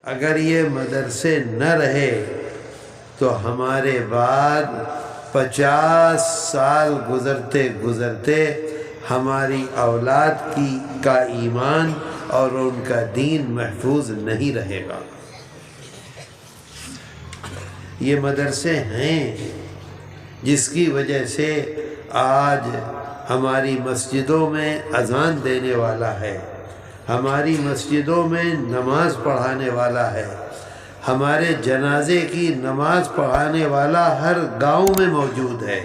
اگر یہ مدرسے نہ رہے تو ہمارے بعد 50 سال گزرتے گزرتے ہماری اولاد کا ایمان اور ان کا دین محفوظ نہیں رہے گا۔ یہ مدرسے ہیں جس کی وجہ سے آج ہماری مسجدوں میں اذان دینے والا ہے، ہماری مسجدوں میں نماز پڑھانے والا ہے، ہمارے جنازے کی نماز پڑھانے والا ہر گاؤں میں موجود ہے۔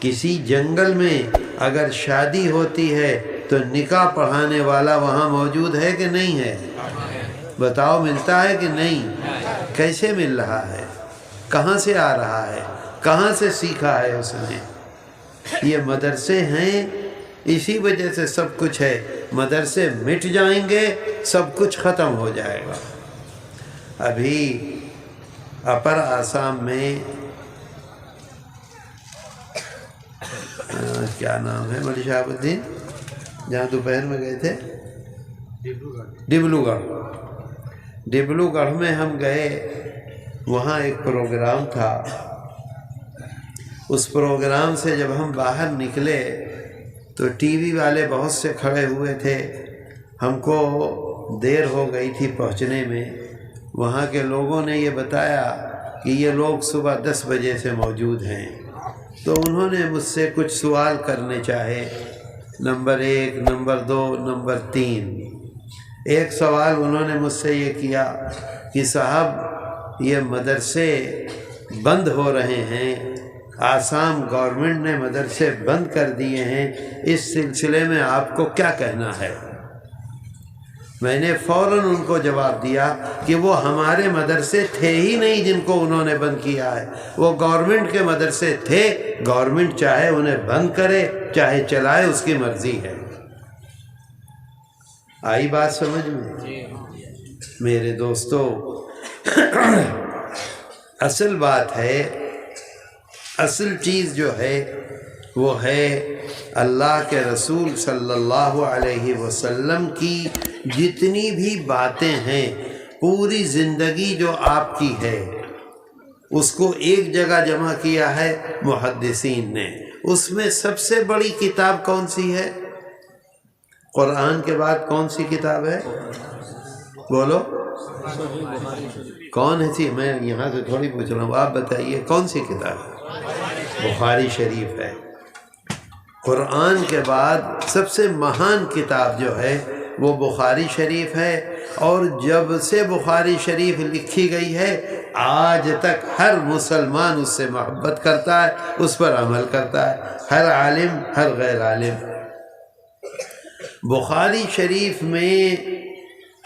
کسی جنگل میں اگر شادی ہوتی ہے تو نکاح پڑھانے والا وہاں موجود ہے کہ نہیں ہے؟ بتاؤ، ملتا ہے کہ نہیں؟ کیسے مل رہا ہے؟ کہاں سے آ رہا ہے؟ کہاں سے سیکھا ہے اس نے؟ یہ مدرسے ہیں، اسی وجہ سے سب کچھ ہے۔ مدرسے مٹ جائیں گے سب کچھ ختم ہو جائے گا۔ ابھی اپر آسام میں کیا نام ہے مولوی شہاب الدین، جہاں دوپہر میں گئے تھے؟ ڈبلو گڑھ میں ہم گئے، وہاں ایک پروگرام تھا۔ اس پروگرام سے جب ہم باہر نکلے تو ٹی وی والے بہت سے کھڑے ہوئے تھے، ہم کو دیر ہو گئی تھی پہنچنے میں۔ وہاں کے لوگوں نے یہ بتایا کہ یہ لوگ صبح 10 بجے سے موجود ہیں، تو انہوں نے مجھ سے کچھ سوال کرنے چاہے، نمبر 1، نمبر 2، نمبر 3۔ ایک سوال انہوں نے مجھ سے یہ کیا کہ صاحب یہ مدرسے بند ہو رہے ہیں، آسام گورنمنٹ نے مدرسے بند کر دیے ہیں، اس سلسلے میں آپ کو کیا کہنا ہے؟ میں نے فوراً ان کو جواب دیا کہ وہ ہمارے مدرسے تھے ہی نہیں جن کو انہوں نے بند کیا ہے، وہ گورنمنٹ کے مدرسے تھے۔ گورنمنٹ چاہے انہیں بند کرے چاہے چلائے، اس کی مرضی ہے۔ آئی بات سمجھ میں؟ میرے دوستو، اصل بات ہے، اصل چیز جو ہے وہ ہے اللہ کے رسول صلی اللہ علیہ وسلم کی جتنی بھی باتیں ہیں، پوری زندگی جو آپ کی ہے اس کو ایک جگہ جمع کیا ہے محدثین نے۔ اس میں سب سے بڑی کتاب کون سی ہے؟ قرآن کے بعد کون سی کتاب ہے؟ بولو، کون ہے؟ سی میں یہاں سے تھوڑی پوچھ رہا ہوں، آپ بتائیے کون سی کتاب ہے؟ بخاری شریف ہے۔ قرآن کے بعد سب سے مہان کتاب جو ہے وہ بخاری شریف ہے، اور جب سے بخاری شریف لکھی گئی ہے آج تک ہر مسلمان اس سے محبت کرتا ہے، اس پر عمل کرتا ہے، ہر عالم، ہر غیر عالم۔ بخاری شریف میں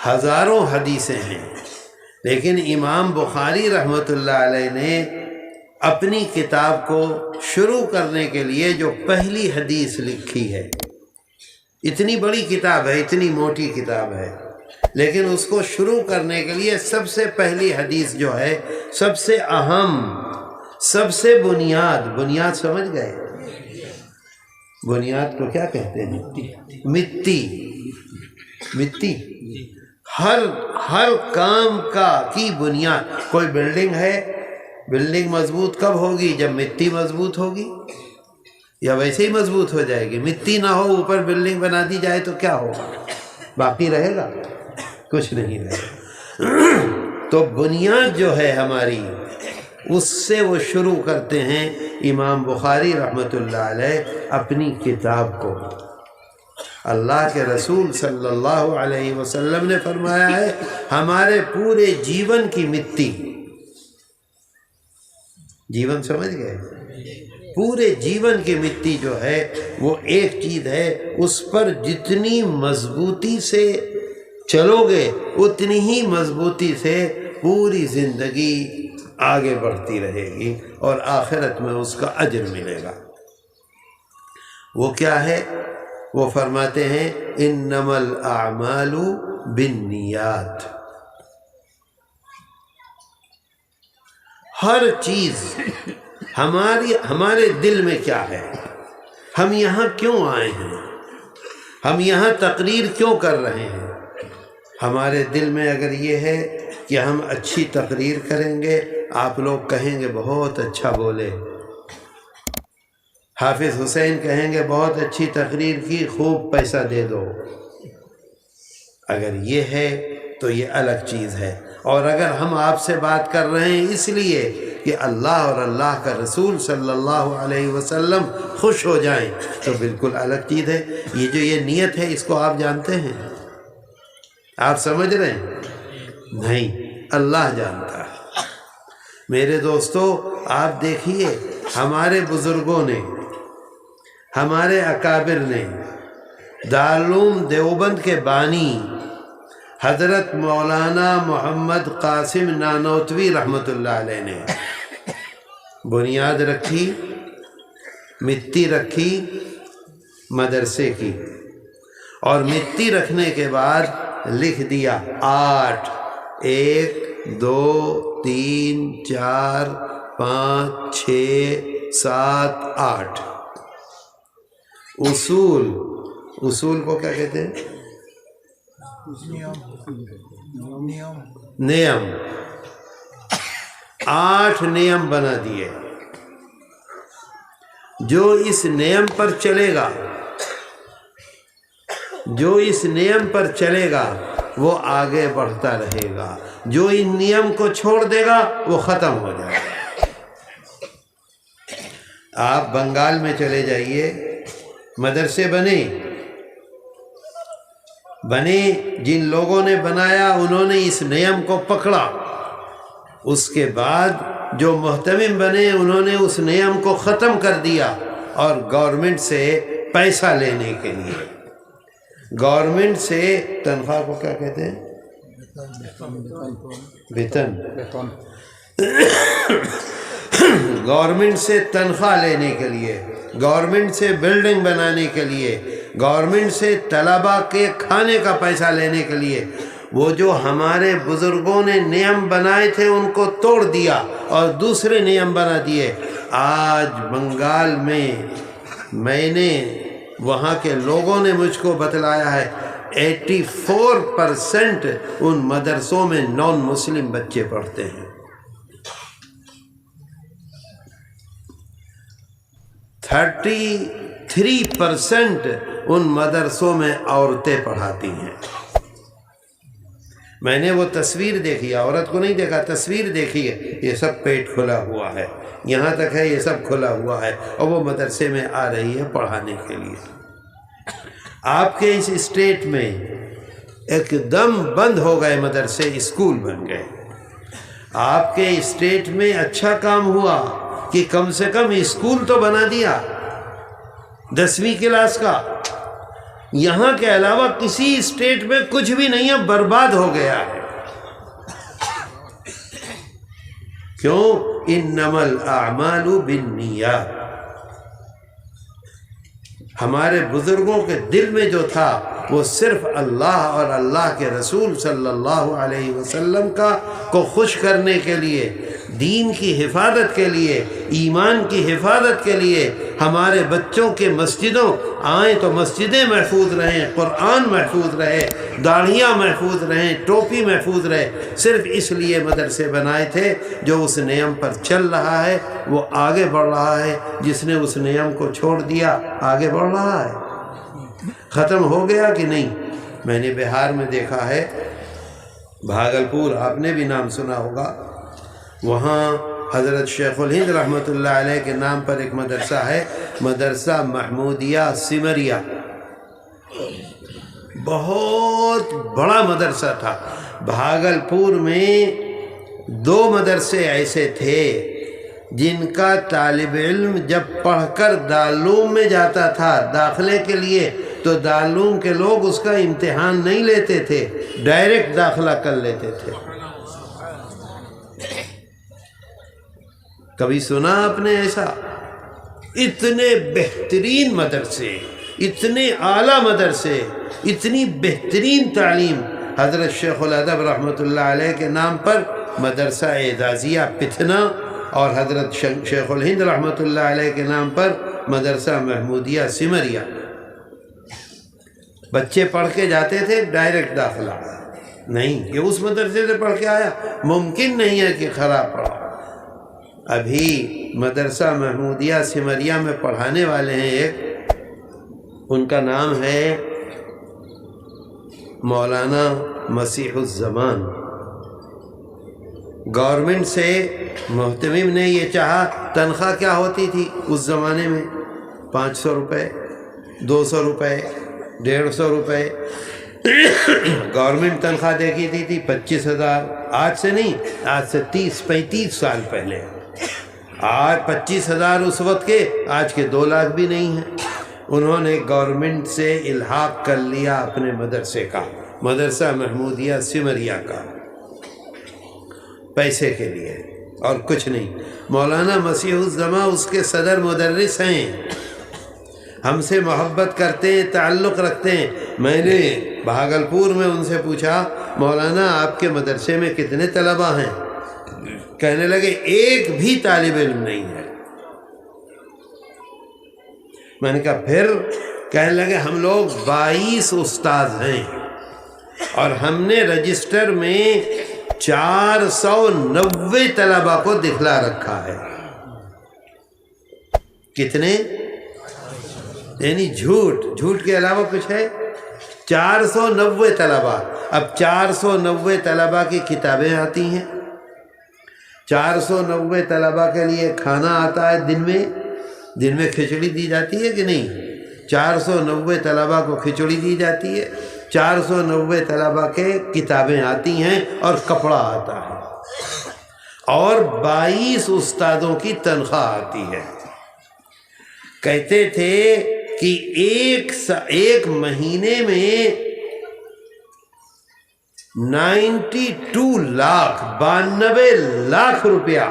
ہزاروں حدیثیں ہیں، لیکن امام بخاری رحمۃ اللہ علیہ نے اپنی کتاب کو شروع کرنے کے لیے جو پہلی حدیث لکھی ہے، اتنی بڑی کتاب ہے، اتنی موٹی کتاب ہے، لیکن اس کو شروع کرنے کے لیے سب سے پہلی حدیث جو ہے، سب سے اہم، سب سے بنیاد سمجھ گئے؟ بنیاد کو کیا کہتے ہیں؟ مٹی۔ ہر کام کی بنیاد۔ کوئی بلڈنگ ہے، بلڈنگ مضبوط کب ہوگی؟ جب مٹی مضبوط ہوگی، یا ویسے ہی مضبوط ہو جائے گی؟ مٹی نہ ہو، اوپر بلڈنگ بنا دی جائے تو کیا ہوگا؟ باقی رہے گا؟ کچھ نہیں رہے گا۔ تو بنیاد جو ہے ہماری، اس سے وہ شروع کرتے ہیں امام بخاری رحمۃ اللہ علیہ اپنی کتاب کو۔ اللہ کے رسول صلی اللہ علیہ وسلم نے فرمایا ہے ہمارے پورے جیون کی مٹی، جیون سمجھ گئے؟ پورے جیون کی مٹی جو ہے وہ ایک چیز ہے، اس پر جتنی مضبوطی سے چلو گے اتنی ہی مضبوطی سے پوری زندگی آگے بڑھتی رہے گی، اور آخرت میں اس کا اجر ملے گا۔ وہ کیا ہے؟ وہ فرماتے ہیں انما الاعمال بالنیات۔ ہر چیز ہمارے دل میں کیا ہے، ہم یہاں کیوں آئے ہیں، ہم یہاں تقریر کیوں کر رہے ہیں، ہمارے دل میں اگر یہ ہے کہ ہم اچھی تقریر کریں گے، آپ لوگ کہیں گے بہت اچھا بولے، حافظ حسین کہیں گے بہت اچھی تقریر کی، خوب پیسہ دے دو، اگر یہ ہے تو یہ الگ چیز ہے۔ اور اگر ہم آپ سے بات کر رہے ہیں اس لیے کہ اللہ اور اللہ کا رسول صلی اللہ علیہ وسلم خوش ہو جائیں تو بالکل الگ چیز ہے۔ یہ جو یہ نیت ہے اس کو آپ جانتے ہیں؟ آپ سمجھ رہے ہیں؟ نہیں، اللہ جانتا ہے۔ میرے دوستو، آپ دیکھیے ہمارے بزرگوں نے، ہمارے اکابر نے، دارالعلوم دیوبند کے بانی حضرت مولانا محمد قاسم نانوتوی رحمۃ اللہ علیہ نے بنیاد رکھی، مٹی رکھی مدرسے کی، اور مٹی رکھنے کے بعد لکھ دیا 8، 1 2 3 4 5 6 7 8 اصول کو کیا کہتے ہیں؟ نیم۔ 8 نیم بنا دیے، جو اس نیم پر چلے گا، جو اس نیم پر چلے گا وہ آگے بڑھتا رہے گا، جو ان نیم کو چھوڑ دے گا وہ ختم ہو جائے گا۔ آپ بنگال میں چلے جائیے، مدرسے بنے، جن لوگوں نے بنایا انہوں نے اس نیم کو پکڑا، اس کے بعد جو محتمم بنے انہوں نے اس نیم کو ختم کر دیا، اور گورنمنٹ سے پیسہ لینے کے لیے، گورنمنٹ سے تنخواہ کو کیا کہتے ہیں؟ ویتن۔ گورنمنٹ سے تنخواہ لینے کے لیے، گورنمنٹ سے بلڈنگ بنانے کے لیے، گورنمنٹ سے طلباء کے کھانے کا پیسہ لینے کے لیے، وہ جو ہمارے بزرگوں نے نیم بنائے تھے ان کو توڑ دیا اور دوسرے نیم بنا دیے۔ آج بنگال میں نے وہاں کے لوگوں نے مجھ کو بتلایا ہے 84% ان مدرسوں میں نان مسلم بچے پڑھتے ہیں، 33% ان مدرسوں میں عورتیں پڑھاتی ہیں۔ میں نے وہ تصویر دیکھی، عورت کو نہیں دیکھا، تصویر دیکھی ہے، یہ سب پیٹ کھلا ہوا ہے، یہاں تک ہے یہ سب کھلا ہوا ہے، اور وہ مدرسے میں آ رہی ہے پڑھانے کے لیے۔ آپ کے اس اسٹیٹ میں ایک دم بند ہو گئے مدرسے، اسکول بن گئے۔ آپ کے اسٹیٹ میں اچھا کام ہوا کہ کم سے کم اسکول تو بنا دیا 10ویں کلاس کا۔ یہاں کے علاوہ کسی اسٹیٹ میں کچھ بھی نہیں ہے، برباد ہو گیا ہے۔ کیوں؟ انما الاعمال بالنیات۔ ہمارے بزرگوں کے دل میں جو تھا وہ صرف اللہ اور اللہ کے رسول صلی اللہ علیہ وسلم کو خوش کرنے کے لیے، دین کی حفاظت کے لیے، ایمان کی حفاظت کے لیے، ہمارے بچوں کے مسجدوں آئیں تو مسجدیں محفوظ رہیں، قرآن محفوظ رہے، داڑھیاں محفوظ رہیں، ٹوپی محفوظ رہے، صرف اس لیے مدرسے بنائے تھے۔ جو اس نیم پر چل رہا ہے وہ آگے بڑھ رہا ہے، جس نے اس نیم کو چھوڑ دیا آگے بڑھ رہا ہے۔ ختم ہو گیا کہ نہیں؟ میں نے بہار میں دیکھا ہے، بھاگلپور، آپ نے بھی نام سنا ہوگا، وہاں حضرت شیخ الہند رحمۃ اللہ علیہ کے نام پر ایک مدرسہ ہے، مدرسہ محمودیہ سمریہ، بہت بڑا مدرسہ تھا۔ بھاگلپور میں 2 مدرسے ایسے تھے جن کا طالب علم جب پڑھ کر دارالعلوم میں جاتا تھا داخلے کے لیے تو دارالعلوم کے لوگ اس کا امتحان نہیں لیتے تھے، ڈائریکٹ داخلہ کر لیتے تھے۔ کبھی سنا آپ نے ایسا؟ اتنے بہترین مدرسے، اتنے اعلیٰ مدرسے، اتنی بہترین تعلیم۔ حضرت شیخ الادب رحمۃ اللہ علیہ کے نام پر مدرسہ اعزازیہ پتھنا، اور حضرت شیخ الہند رحمۃ اللہ علیہ کے نام پر مدرسہ محمودیہ سمریہ۔ بچے پڑھ کے جاتے تھے ڈائریکٹ داخلہ۔ نہیں کہ اس مدرسے سے پڑھ کے آیا، ممکن نہیں ہے کہ خراب پڑھا۔ ابھی مدرسہ محمودیہ سمریہ میں پڑھانے والے ہیں ایک، ان کا نام ہے مولانا مسیح الزمان۔ گورنمنٹ سے محتمم نے یہ چاہا، تنخواہ کیا ہوتی تھی اس زمانے میں؟ 500 روپے، 200 روپے، 150 روپے گورنمنٹ تنخواہ دیکھی تھی 25,000۔ آج سے نہیں، آج سے 30-35 سال پہلے۔ آج 25,000 اس وقت کے، آج کے 2 لاکھ بھی نہیں ہیں۔ انہوں نے گورنمنٹ سے الحاق کر لیا اپنے مدرسے کا، مدرسہ محمودیہ سمریہ کا، پیسے کے لیے اور کچھ نہیں۔ مولانا مسیح الزمان اس کے صدر مدرس ہیں، ہم سے محبت کرتے ہیں، تعلق رکھتے ہیں۔ میں نے بھاگلپور میں ان سے پوچھا، مولانا آپ کے مدرسے میں کتنے طلبہ ہیں؟ کہنے لگے ایک بھی طالب علم نہیں ہے۔ میں نے کہا پھر؟ کہنے لگے ہم لوگ 22 استاد ہیں اور ہم نے رجسٹر میں 490 طلبہ کو دکھلا رکھا ہے۔ کتنے؟ یعنی جھوٹ کے علاوہ کچھ ہے؟ 490 طلبہ۔ اب 490 طلبہ کی کتابیں آتی ہیں، 490 طلبہ کے لیے کھانا آتا ہے، دن میں کھچڑی دی جاتی ہے کہ نہیں؟ 490 طلبہ کو کھچڑی دی جاتی ہے، 490 طلبہ کے کتابیں آتی ہیں اور کپڑا آتا ہے، اور 22 استادوں کی تنخواہ آتی ہے۔ کہتے تھے کہ ایک مہینے میں 92 لاکھ روپیہ،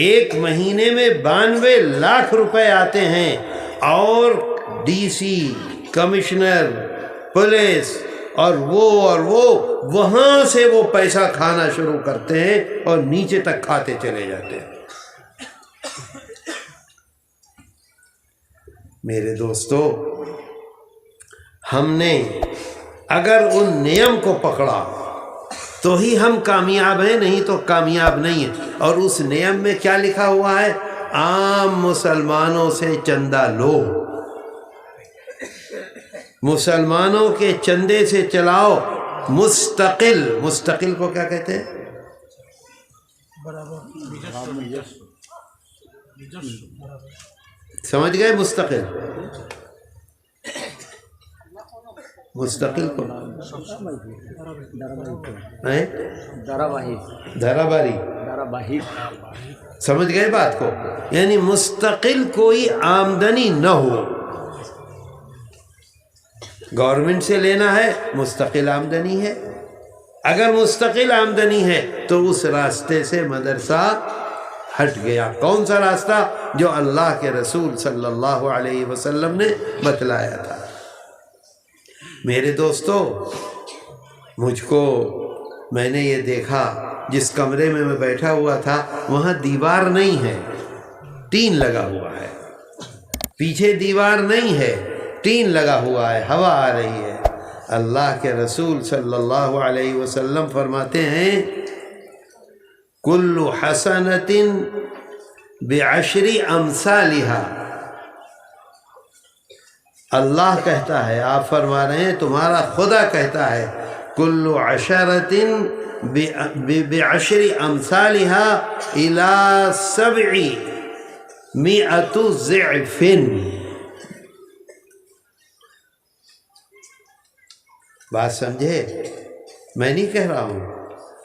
ایک مہینے میں 92 لاکھ روپے آتے ہیں، اور ڈی سی، کمشنر، پولیس اور وہ وہاں سے وہ پیسہ کھانا شروع کرتے ہیں اور نیچے تک کھاتے چلے جاتے ہیں۔ میرے دوستو، ہم نے اگر ان نیم کو پکڑا تو ہی ہم کامیاب ہیں، نہیں تو کامیاب نہیں ہیں۔ اور اس نیم میں کیا لکھا ہوا ہے؟ عام مسلمانوں سے چندہ لو، مسلمانوں کے چندے سے چلاؤ، مستقل کو کیا کہتے ہیں؟ سمجھ گئے؟ مستقل کو دھراباری، سمجھ گئے بات کو؟ یعنی مستقل کوئی آمدنی نہ ہو، گورنمنٹ سے لینا ہے مستقل آمدنی ہے۔ اگر مستقل آمدنی ہے تو اس راستے سے مدرسہ ہٹ گیا۔ کون سا راستہ؟ جو اللہ کے رسول صلی اللہ علیہ وسلم نے بتلایا تھا۔ میرے دوستو، میں نے یہ دیکھا، جس کمرے میں میں بیٹھا ہوا تھا وہاں دیوار نہیں ہے، ٹین لگا ہوا ہے، پیچھے دیوار نہیں ہے، ٹین لگا ہوا ہے، ہوا آ رہی ہے۔ اللہ کے رسول صلی اللہ علیہ وسلم فرماتے ہیں، کل حسنۃ بعشر امثالها۔ اللہ کہتا ہے، آپ فرما رہے ہیں، تمہارا خدا کہتا ہے، کل عشرۃ بعشر امثالها الى 700 ضعف۔ بات سمجھے؟ میں نہیں کہہ رہا ہوں،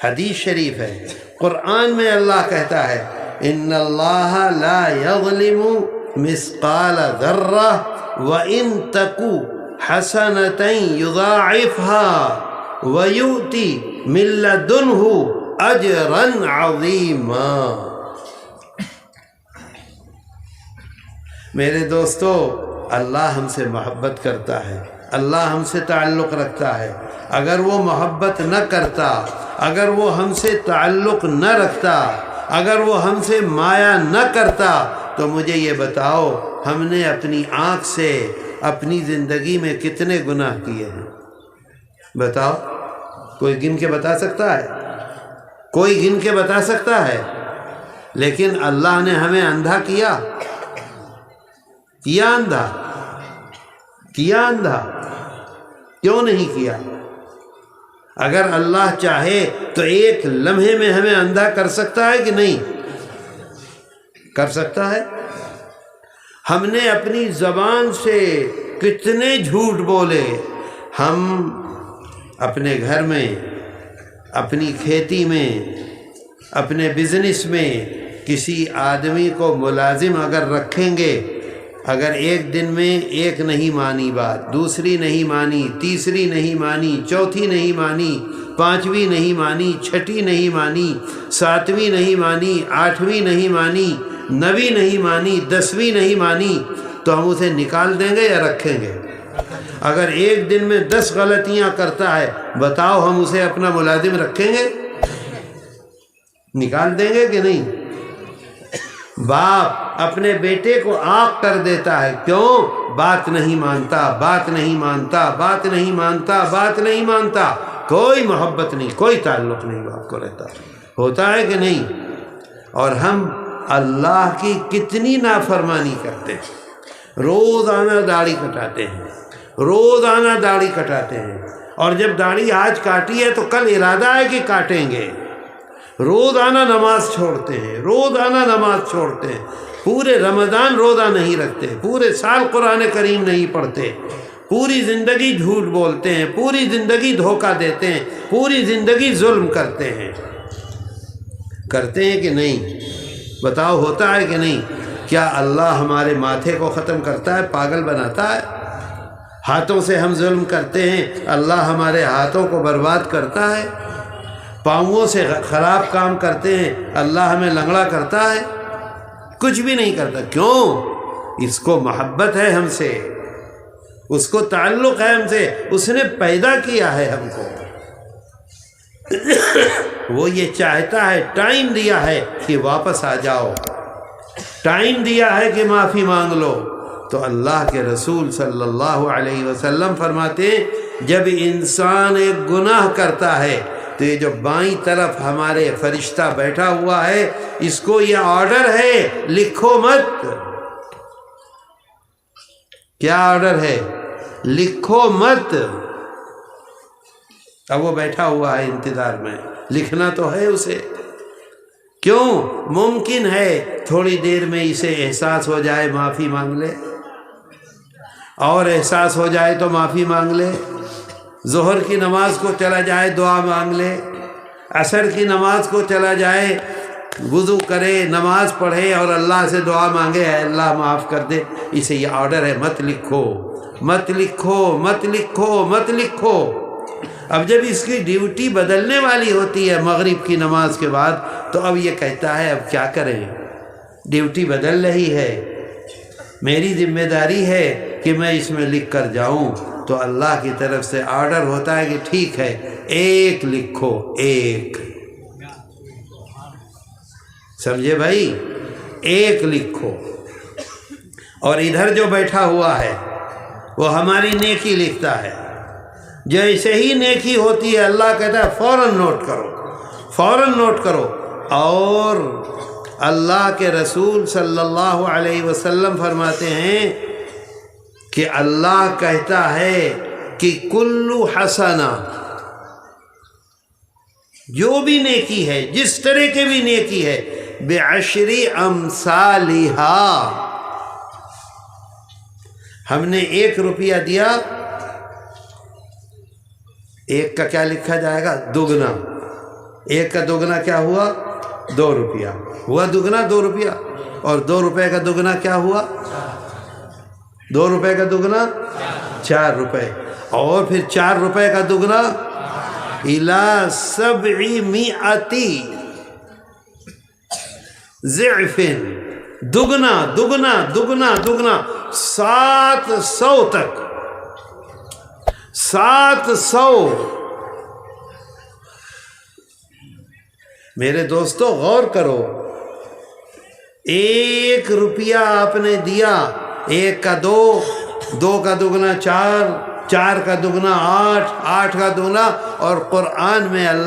حدیث شریف ہے، قرآن میں اللہ کہتا ہے، ان اللہ لا یظلم مثقال ذرہ وَإِن تَكُ حَسَنَةً يُضَاعِفْهَا وَيُؤْتِ مِن لَّدُنْهُ أَجْرًا عَظِيمًا۔ میرے دوستو، اللہ ہم سے محبت کرتا ہے، اللہ ہم سے تعلق رکھتا ہے۔ اگر وہ محبت نہ کرتا، اگر وہ ہم سے تعلق نہ رکھتا، اگر وہ ہم سے مایا نہ کرتا، تو مجھے یہ بتاؤ، ہم نے اپنی آنکھ سے اپنی زندگی میں کتنے گناہ کیے ہیں؟ بتاؤ، کوئی گن کے بتا سکتا ہے؟ کوئی گن کے بتا سکتا ہے؟ لیکن اللہ نے ہمیں اندھا کیا اندھا کیوں نہیں کیا؟ اگر اللہ چاہے تو ایک لمحے میں ہمیں اندھا کر سکتا ہے کہ نہیں کر سکتا ہے؟ ہم نے اپنی زبان سے کتنے جھوٹ بولے. ہم اپنے گھر میں، اپنی کھیتی میں، اپنے بزنس میں کسی آدمی کو ملازم اگر رکھیں گے، اگر ایک دن میں ایک نہیں مانی بات، دوسری نہیں مانی، تیسری نہیں مانی، چوتھی نہیں مانی، پانچویں نہیں مانی، چھٹی نہیں مانی، ساتویں نہیں مانی، آٹھویں نہیں مانی، نویں نہیں مانی، 10ویں نہیں مانی، تو ہم اسے نکال دیں گے یا رکھیں گے؟ اگر ایک دن میں 10 غلطیاں کرتا ہے، بتاؤ ہم اسے اپنا ملازم رکھیں گے؟ نکال دیں گے کہ نہیں؟ باپ اپنے بیٹے کو آگ کر دیتا ہے، کیوں؟ بات نہیں مانتا. کوئی محبت نہیں، کوئی تعلق نہیں باپ کو رہتا. ہوتا ہے کہ نہیں؟ اور ہم اللہ کی کتنی نافرمانی کرتے ہیں. روزانہ داڑھی کٹاتے ہیں، اور جب داڑھی آج کاٹی ہے تو کل ارادہ ہے کہ کاٹیں گے. روزانہ نماز چھوڑتے ہیں، پورے رمضان روزہ نہیں رکھتے، پورے سال قرآن کریم نہیں پڑھتے، پوری زندگی جھوٹ بولتے ہیں، پوری زندگی دھوکہ دیتے ہیں، پوری زندگی ظلم کرتے ہیں کہ نہیں؟ بتاؤ ہوتا ہے کہ نہیں؟ کیا اللہ ہمارے ماتھے کو ختم کرتا ہے، پاگل بناتا ہے؟ ہاتھوں سے ہم ظلم کرتے ہیں، اللہ ہمارے ہاتھوں کو برباد کرتا ہے؟ پاؤں سے خراب کام کرتے ہیں، اللہ ہمیں لنگڑا کرتا ہے؟ کچھ بھی نہیں کرتا. کیوں؟ اس کو محبت ہے ہم سے، اس کو تعلق ہے ہم سے، اس نے پیدا کیا ہے ہم کو. وہ یہ چاہتا ہے، ٹائم دیا ہے کہ واپس آ جاؤ، ٹائم دیا ہے کہ معافی مانگ لو. تو اللہ کے رسول صلی اللہ علیہ وسلم فرماتے ہیں جب انسان ایک گناہ کرتا ہے تو یہ جو بائیں طرف ہمارے فرشتہ بیٹھا ہوا ہے، اس کو یہ آرڈر ہے، لکھو مت. کیا آرڈر ہے؟ لکھو مت. اب وہ بیٹھا ہوا ہے انتظار میں، لکھنا تو ہے اسے. کیوں؟ ممکن ہے تھوڑی دیر میں اسے احساس ہو جائے، معافی مانگ لے، اور احساس ہو جائے تو معافی مانگ لے. ظہر کی نماز کو چلا جائے، دعا مانگ لے. عصر کی نماز کو چلا جائے، وضو کرے، نماز پڑھے اور اللہ سے دعا مانگے، اے اللہ معاف کر دے. اسے یہ آرڈر ہے، مت لکھو. اب جب اس کی ڈیوٹی بدلنے والی ہوتی ہے مغرب کی نماز کے بعد، تو اب یہ کہتا ہے اب کیا کریں، ڈیوٹی بدل رہی ہے، میری ذمہ داری ہے کہ میں اس میں لکھ کر جاؤں. تو اللہ کی طرف سے آرڈر ہوتا ہے کہ ٹھیک ہے، ایک لکھو، ایک. سمجھے بھائی؟ ایک لکھو. اور ادھر جو بیٹھا ہوا ہے وہ ہماری نیکی لکھتا ہے. جیسے ہی نیکی ہوتی ہے اللہ کہتا ہے فوراً نوٹ کرو. اور اللہ کے رسول صلی اللہ علیہ وسلم فرماتے ہیں کہ اللہ کہتا ہے کہ کلو حسنہ، جو بھی نیکی ہے، جس طرح کے بھی نیکی ہے، بعشر امثالہا. ہم نے 1 روپیہ دیا، ایک کا کیا لکھا جائے گا؟ دگنا. ایک کا دگنا کیا ہوا؟ 2 روپیہ ہوا. دگنا 2 روپیہ. اور 2 روپے کا دگنا کیا ہوا؟ 2 روپے کا دگنا 4 روپے. اور پھر 4 روپے کا دگنا الی 700 ضعف. دگنا 700 تک. 700. میرے دوستو غور کرو، 1 روپیہ آپ نے دیا، 1 کا 2، 2 کا دگنا 4، 4 کا دگنا 8، 8 کا دگنا، اور قرآن میں اللہ